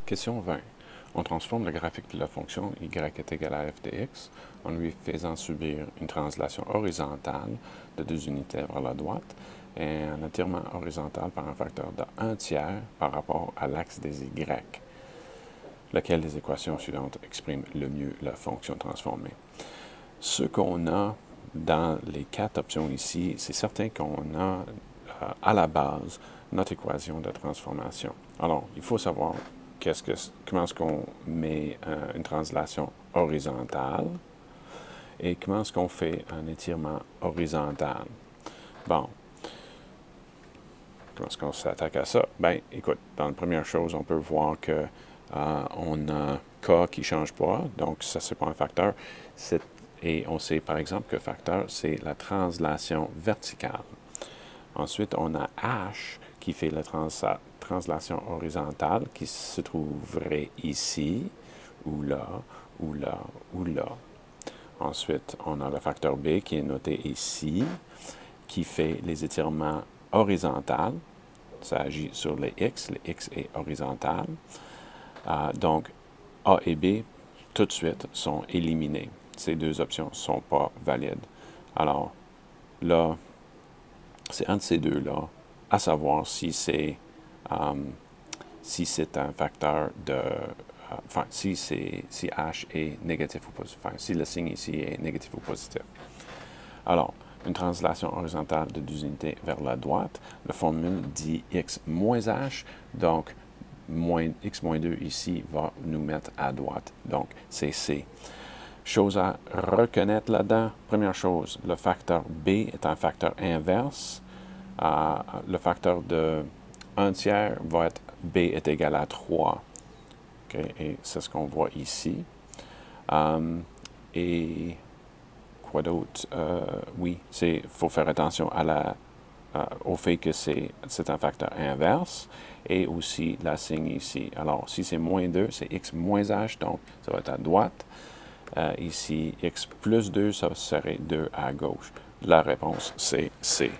Question 20. On transforme le graphique de la fonction y est égal à f de x en lui faisant subir une translation horizontale de 2 unités vers la droite et un étirement horizontal par un facteur de 1 tiers par rapport à l'axe des y, lequel des équations suivantes exprime le mieux la fonction transformée. Ce qu'on a dans les 4 options ici, c'est certain qu'on a à la base notre équation de transformation. Alors, il faut savoir comment est-ce qu'on met une translation horizontale et comment est-ce qu'on fait un étirement horizontal. Bon, comment est-ce qu'on s'attaque à ça? Bien, écoute, dans la première chose, on peut voir que on a K qui ne change pas, donc ça, c'est pas un facteur. Et on sait, par exemple, que facteur, c'est la translation verticale. Ensuite, on a H qui fait la translation horizontale qui se trouverait ici, ou là, ou là, ou là. Ensuite, on a le facteur B qui est noté ici, qui fait les étirements horizontaux. Ça agit sur les X est horizontal. Donc, A et B, tout de suite, sont éliminés. Ces deux options ne sont pas valides. Alors, là, c'est entre ces deux-là, à savoir si c'est un facteur de... Enfin, si H est négatif ou positif. Enfin, si le signe ici est négatif ou positif. Alors, une translation horizontale de 2 unités vers la droite, la formule dit x moins h, donc x moins 2 ici va nous mettre à droite. Donc, c'est C. Chose à reconnaître là-dedans, première chose, le facteur B est un facteur inverse. Le facteur de 1 tiers va être B est égal à 3. Okay? Et c'est ce qu'on voit ici. Et quoi d'autre? Oui, il faut faire attention au fait que c'est un facteur inverse et aussi la signe ici. Alors, si c'est moins 2, c'est x moins h, donc ça va être à droite. Ici, x plus 2, ça serait 2 à gauche. La réponse, c'est C.